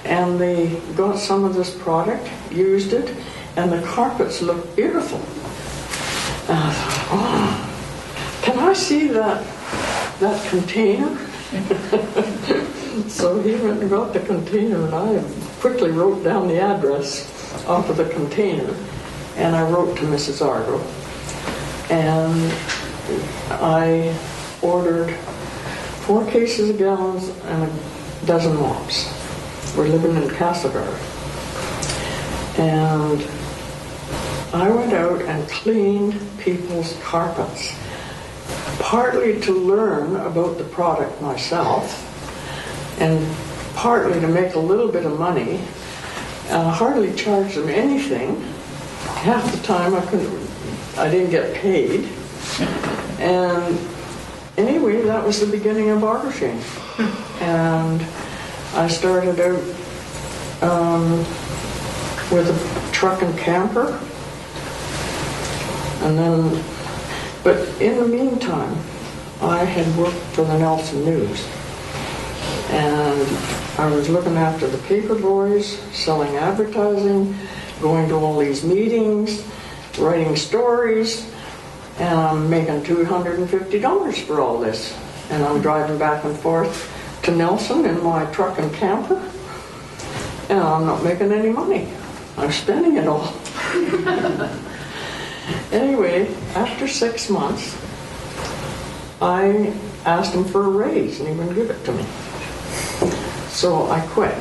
and they got some of this product, used it, and the carpets looked beautiful. And I thought, "Oh, can I see that container?" So he went and got the container, and I quickly wrote down the address off of the container, and I wrote to Mrs. Argo, and I ordered 4 cases of gallons and a dozen mops. We're living in Castlegar. And I went out and cleaned people's carpets, partly to learn about the product myself, and partly to make a little bit of money. And I hardly charged them anything. Half the time I didn't get paid. And anyway, that was the beginning of barbershop. And I started out with a truck and camper. And then, but in the meantime, I had worked for the Nelson News. And I was looking after the paper boys, selling advertising, going to all these meetings, writing stories, and I'm making $250 for all this. And I'm driving back and forth to Nelson in my truck and camper, and I'm not making any money. I'm spending it all. Anyway, after 6 months, I asked him for a raise, and he wouldn't give it to me. So I quit.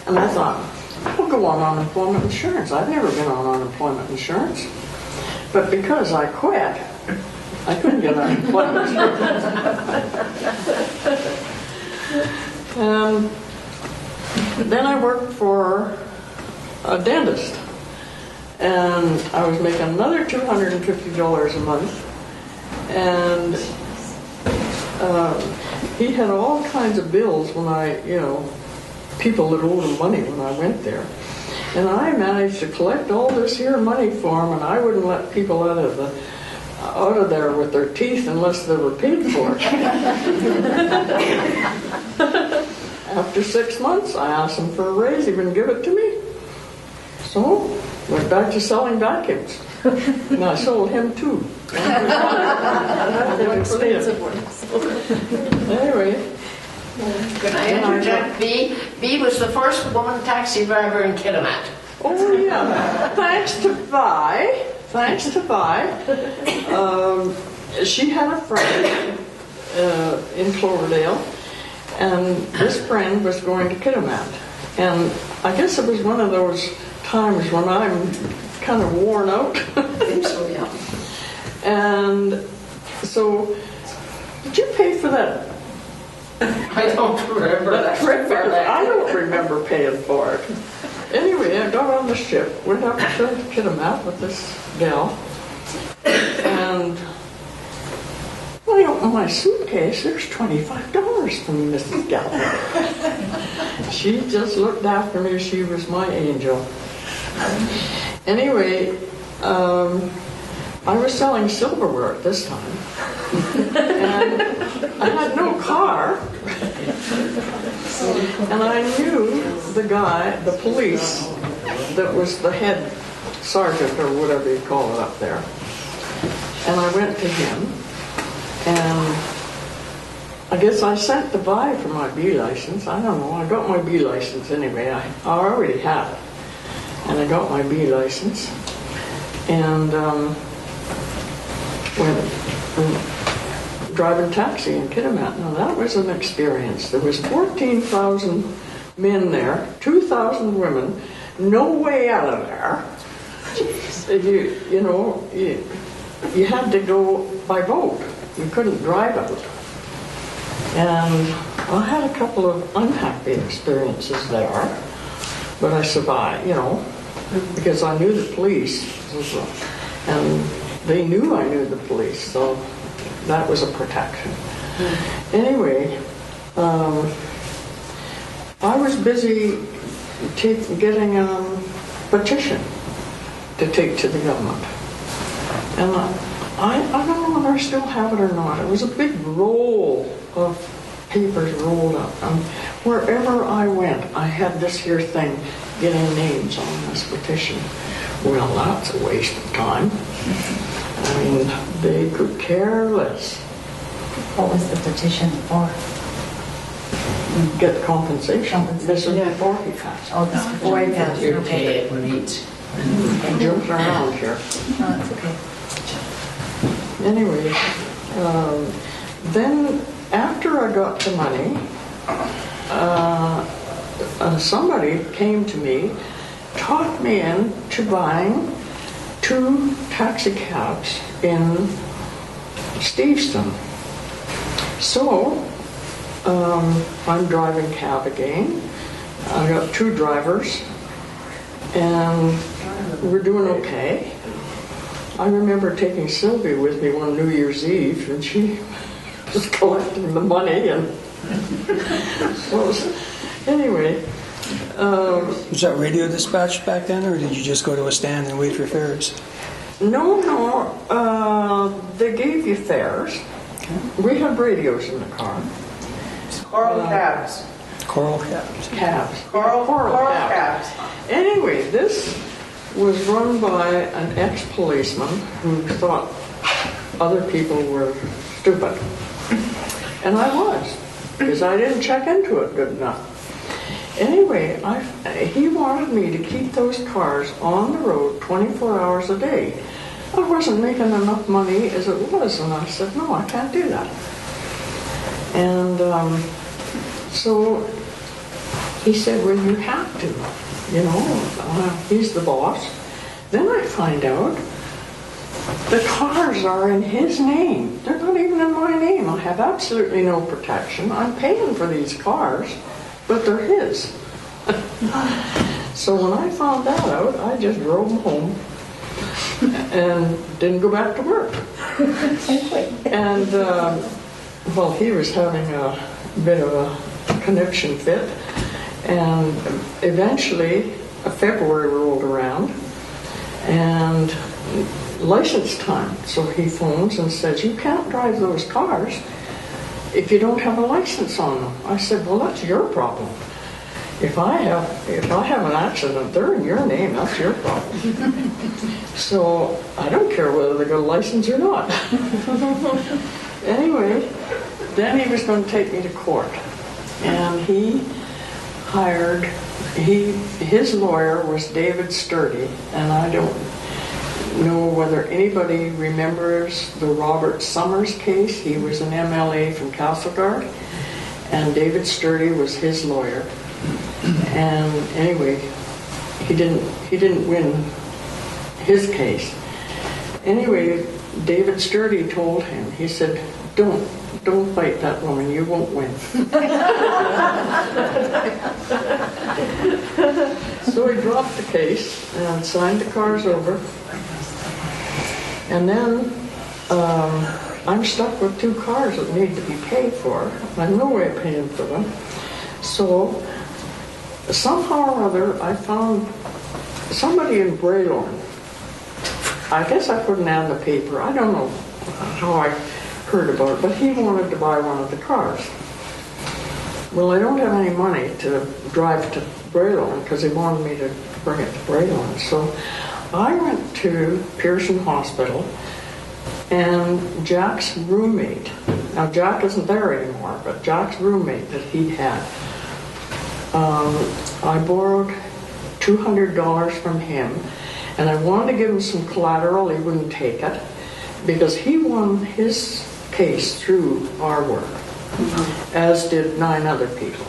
And I thought, I'll go on unemployment insurance. I've never been on unemployment insurance. But because I quit, I couldn't get unemployment insurance. Then I worked for a dentist. And I was making another $250 a month. And he had all kinds of bills when people that owed him money when I went there. And I managed to collect all this here money for him, and I wouldn't let people out of there with their teeth unless they were paid for it. After 6 months, I asked him for a raise. He wouldn't give it to me. So, went back to selling vacuums. And I sold him too. Anyway. Can I interject? Bea was the first woman taxi driver in Kitimat. Oh yeah, thanks to Vi. She had a friend in Cloverdale, and this friend was going to Kitimat. And I guess it was one of those times when I'm kind of worn out. So, yeah. And so, did you pay for that? I don't remember that. I don't remember paying for it. Anyway, I got on the ship, went up to Kitimat with this gal, and when I opened my suitcase, there's $25 from Mrs. Gallagher. She just looked after me. She was my angel. Anyway, I was selling silverware at this time, and I had no car, and I knew the guy, the police, that was the head sergeant or whatever you call it up there. And I went to him, and I guess I sent the buy for my B license. I don't know. I got my B license anyway. I already had it, and I got my B license, and went driving taxi in Kitimat. Now that was an experience. There was 14,000 men there, 2,000 women, no way out of there. You had to go by boat. You couldn't drive out. And I had a couple of unhappy experiences there, but I survived, because I knew the police, and they knew I knew the police, so that was a protection. Anyway, I was busy getting a petition to take to the government. And I don't know whether I still have it or not. It was a big roll of papers rolled up. And wherever I went, I had this here thing, getting names on this petition. Well, that's a waste of time. I mean, they could care less. What was the petition for? Get compensation. This was before he passed. Oh, this before he passed. You Okay. pay it when it's. He jumps around here. No, that's okay. Anyway, then after I got the money, somebody came to me, talked me into buying 2 taxi cabs in Steveston. So I'm driving cab again. I got 2 drivers, and we're doing okay. I remember taking Sylvie with me one New Year's Eve, and she was collecting the money. And so, anyway. Was that radio dispatch back then, or did you just go to a stand and wait for fares? No, they gave you fares. We had radios in the car. Coral cabs. Coral cabs. Cabs. Coral cabs. cabs. Anyway, this was run by an ex-policeman who thought other people were stupid. And I was, because I didn't check into it good enough. Anyway, he wanted me to keep those cars on the road 24 hours a day. I wasn't making enough money as it was, and I said, no, I can't do that. And so he said, well, you have to, he's the boss. Then I find out the cars are in his name. They're not even in my name. I have absolutely no protection. I'm paying for these cars, but they're his. So when I found that out, I just drove him home and didn't go back to work. And, well, he was having a bit of a conniption fit. And eventually, February rolled around, and license time. So he phones and says, you can't drive those cars if you don't have a license on them. I said, well, that's your problem. If I have an accident, they're in your name, that's your problem. So I don't care whether they got a license or not. Anyway, then he was going to take me to court. And he hired, his lawyer was David Sturdy, and I don't know whether anybody remembers the Robert Summers case. He was an MLA from Castlegar, and David Sturdy was his lawyer. And anyway, he didn't win his case. Anyway, David Sturdy told him, he said, don't fight that woman, you won't win. So he dropped the case and signed the cars over. And then I'm stuck with 2 cars that need to be paid for. I have no way of paying for them. So somehow or other, I found somebody in Braylorn. I guess I put an ad in the paper. I don't know how I heard about it, but he wanted to buy one of the cars. Well, I don't have any money to drive to Braylorn because he wanted me to bring it to Braylorn. So I went to Pearson Hospital, and Jack's roommate, now Jack isn't there anymore, but Jack's roommate that he had, I borrowed $200 from him, and I wanted to give him some collateral. He wouldn't take it because he won his case through our work, as did 9 other people.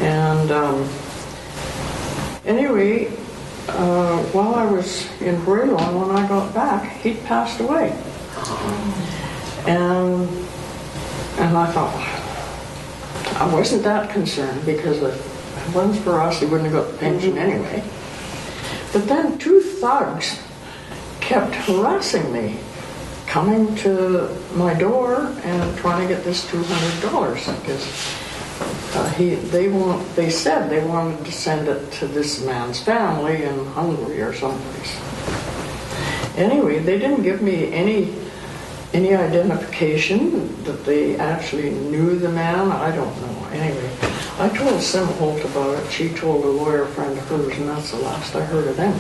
And anyway, while I was in Braylon, when I got back, he'd passed away. And I thought, I wasn't that concerned because if it wasn't for us, he wouldn't have got the pension anyway. But then 2 thugs kept harassing me, coming to my door and trying to get this $200 because they said they wanted to send it to this man's family in Hungary or someplace. Anyway, they didn't give me any identification that they actually knew the man. I don't know. Anyway, I told Sim Holt about it. She told a lawyer friend of hers, and that's the last I heard of them.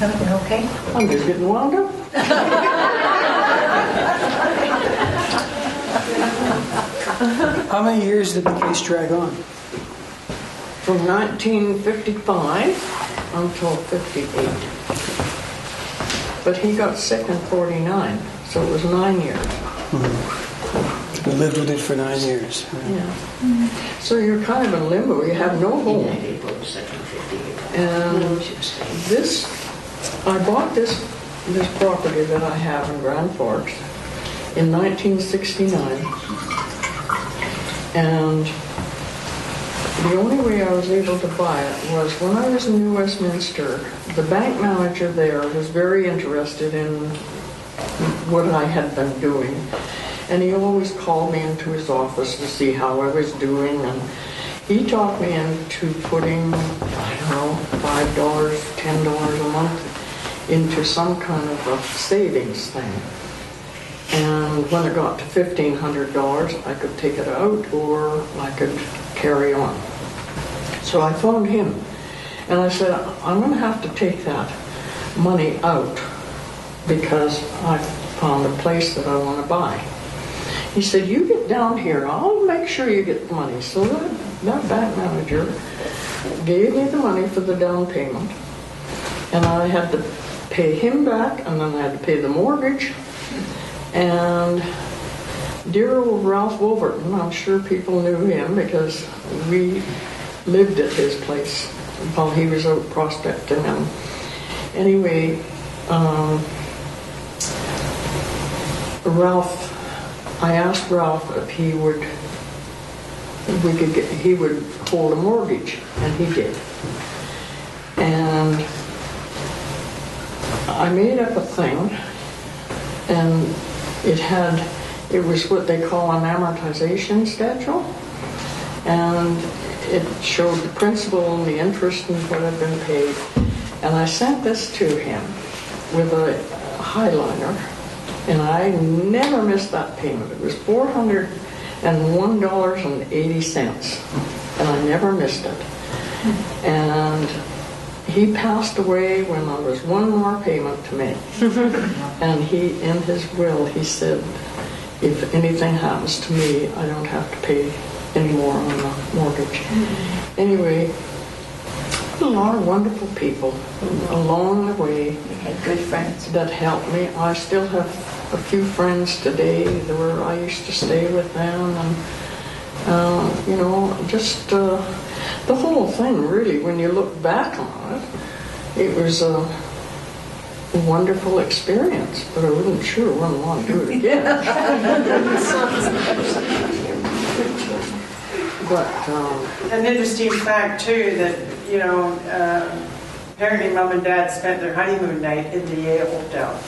Everything okay? I'm just getting wound up. How many years did the case drag on? From 1955 until 58. But he got sick in 49, so it was 9 years. We lived with it for 9 years. Yeah. So you're kind of in limbo. You have no home. And I bought this property that I have in Grand Forks in 1969. And the only way I was able to buy it was when I was in New Westminster, the bank manager there was very interested in what I had been doing. And he always called me into his office to see how I was doing. And he talked me into putting, I don't know, $5, $10 a month into some kind of a savings thing. And when it got to $1,500, I could take it out or I could carry on. So I phoned him and I said, I'm going to have to take that money out because I found a place that I want to buy. He said, you get down here, I'll make sure you get the money. So that bank manager gave me the money for the down payment. And I had to pay him back, and then I had to pay the mortgage. And dear old Ralph Wolverton, I'm sure people knew him because we lived at his place while he was out prospecting. And anyway, I asked Ralph if he would hold a mortgage, and he did. And I made up a thing, and it was what they call an amortization schedule, and it showed the principal and the interest and what had been paid. And I sent this to him with a highliner, and I never missed that payment. It was $401.80, and I never missed it. And he passed away when there was one more payment to make. And he, in his will, he said, if anything happens to me, I don't have to pay any more on the mortgage. Anyway, a lot of wonderful people along the way. You had good friends. That helped me. I still have a few friends today where I used to stay with them, and just the whole thing, really, when you look back on it, it was a wonderful experience, but I wouldn't want to do it again. But An interesting fact too that apparently Mom and Dad spent their honeymoon night in the Yale Hotel.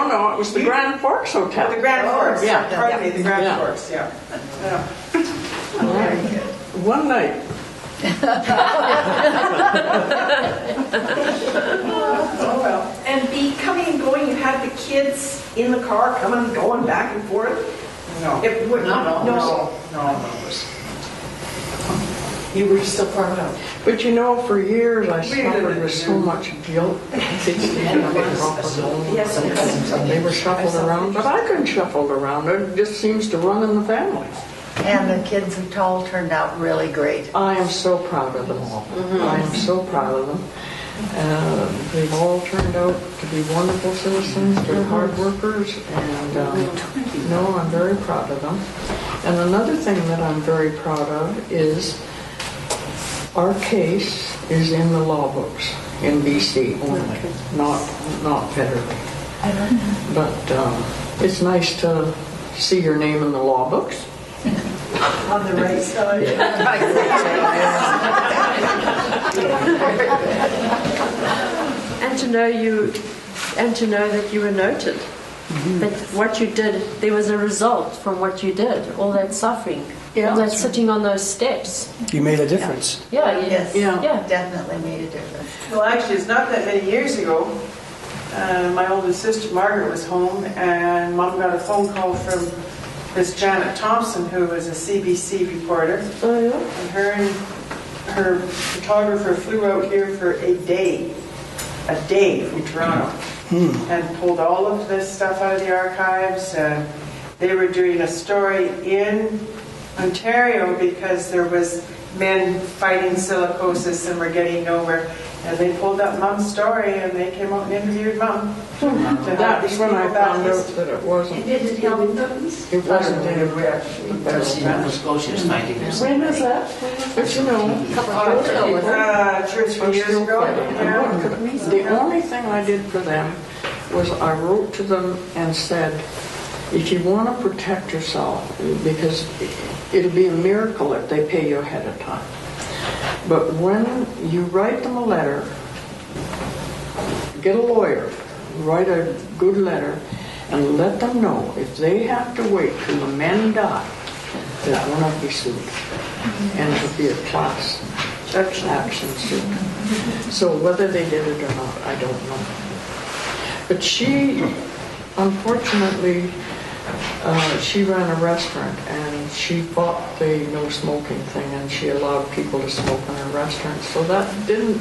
no, it was the Grand Forks Hotel. The Grand Forks, yeah. Pardon me, the Grand Yeah. Forks, yeah. Very good. One night. Oh well. And coming and going, you had the kids in the car coming and going back and forth? No. No. You were still far out. But for years I suffered with so much guilt. Yes, They were shuffled around, but I couldn't shuffle around. It just seems to run in the family. And the kids have all turned out really great. I am so proud of them all. I am so proud of them. They've all turned out to be wonderful citizens. They're hard workers, and I'm very proud of them. And another thing that I'm very proud of is our case is in the law books in BC only, not federally. But it's nice to see your name in the law books. On the right side. And to know that you were noted. That what you did, there was a result from what you did. All that suffering, all that sitting on those steps. You made a difference. Yeah, Yes, yeah. definitely made a difference. Well, actually, it's not that many years ago. My oldest sister Margaret was home, and Mom got a phone call from Miss Janet Thompson, who was a CBC reporter. Oh, yeah. And her photographer flew out here for a day a day from Toronto and pulled all of this stuff out of the archives. And they were doing a story in Ontario because there was men fighting silicosis and were getting nowhere. And they pulled up Mom's story and they came out and interviewed Mom. That's when I found out that it wasn't. Did it help them? It wasn't anywhere. Nova Scotia is fighting this. When was that? But you know, 2 or 3 years ago. Yeah. the only thing I did for them was I wrote to them and said, if you want to protect yourself, because it'll be a miracle if they pay you ahead of time. But when you write them a letter, get a lawyer, write a good letter, and let them know if they have to wait till the men die, they're going to be sued. And it'll be a class action suit. So whether they did it or not, I don't know. But she, unfortunately, she ran a restaurant and she fought the no smoking thing and she allowed people to smoke in her restaurant. So that didn't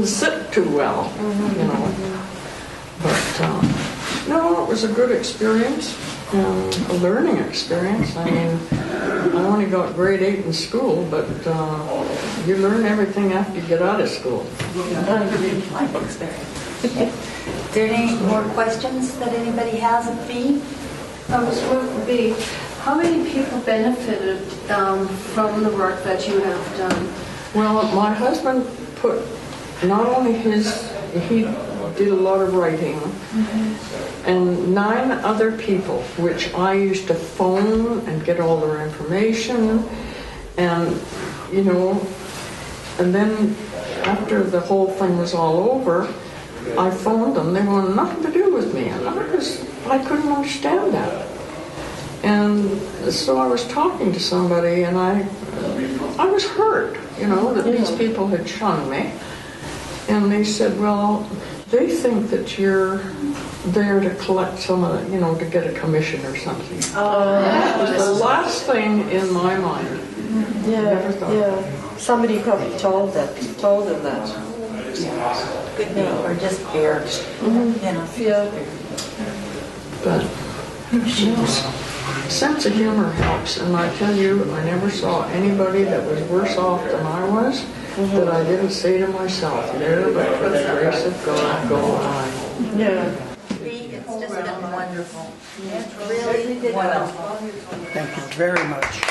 sit too well, you know. But no, it was a good experience, a learning experience. I mean, I only got grade 8 in school, but you learn everything after you get out of school. Life experience. Is there any more questions that anybody has of Bea? B, how many people benefited from the work that you have done? Well, my husband put not only he did a lot of writing, and 9 other people, which I used to phone and get all their information, and, you know, and then after the whole thing was all over, I phoned them. They wanted nothing to do with me, and I couldn't understand that. And so I was talking to somebody, and I was hurt, you know, that these people had shunned me. And they said, well, they think that you're there to collect some of the, you know, to get a commission or something. That was the last thing in my mind. Yeah. Somebody probably told them that. Could be, or just scared. You know. Yeah. But sense of humor helps, and I tell you, I never saw anybody that was worse off than I was that I didn't say to myself, there, but for the grace of God, go I. Yeah. Bea, it's just been wonderful. It's really wonderful. Thank you very much.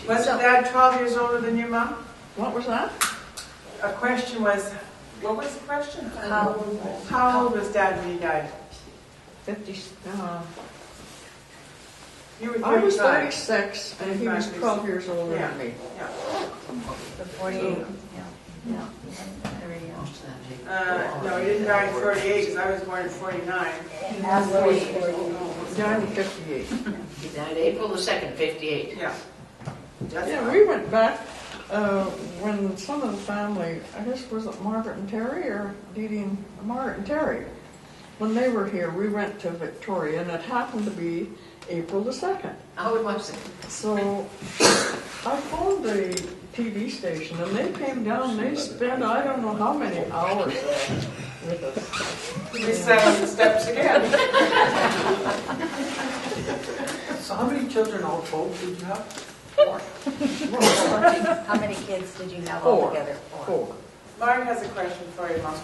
Wasn't Dad 12 years older than your mom? What was that? A question was, what was the question? How old was Dad when he died? 50. You were 35. I was 36, and he was 12 years older than me. Yeah. The 48. Yeah. Very young. No, he didn't die in 48 because I was born in 49. He has 48. He died in 58. He died April the 2nd, 58. Yeah. That's Yeah, fine. we went back when some of the family, I guess was it Margaret and Terry or Dee Dee and Margaret and Terry, when they were here, we went to Victoria, and it happened to be April the 2nd. Oh, it was. So I phoned the TV station, and they came down, and they spent I don't know how many hours with us. We sat on the steps again. So how many children all told did you have? 4. How many kids did you have 4. altogether? 4. Mark has a question for you, Mom.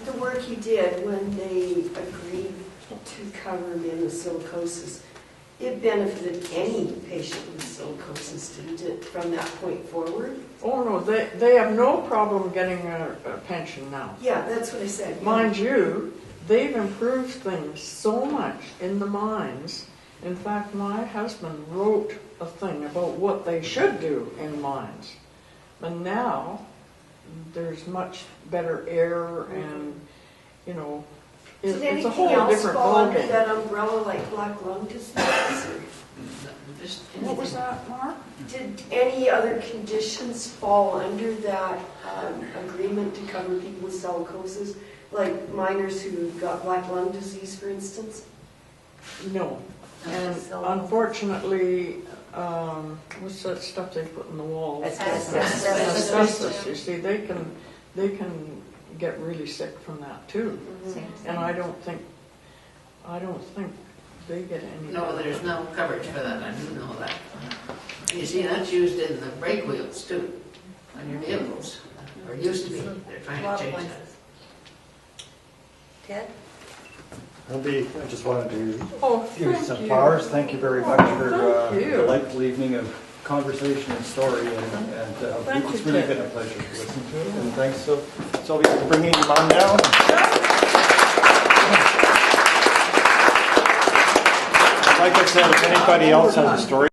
The work you did when they agreed to cover men with silicosis, it benefited any patient with silicosis, didn't it, from that point forward? Oh no, they have no problem getting a pension now. Yeah, that's what I said. Mind you, they've improved things so much in the mines. In fact, my husband wrote a thing about what they should do in mines. And now, there's much better air and, you know, it's a whole different fall under ballgame. that umbrella like black lung disease? What was that, Mark? Did any other conditions fall under that agreement to cover people with silicosis? Like miners who got black lung disease, for instance? No. And unfortunately, what's that stuff they put in the walls? Asbestos. You see, they can get really sick from that too. And I don't think they get any. No, there's no coverage for that, I do know that. You see, that's used in the brake wheels too, on your vehicles, or used to be, they're trying to change that. Ted? I just wanted to give you thank some you. flowers. Thank you very much for Thank you. a delightful evening of conversation and story, and Thank it's you, really Ted. been a pleasure to listen to it. And thanks, Sylvia, for bringing your mom down. Like I said, if anybody else has a story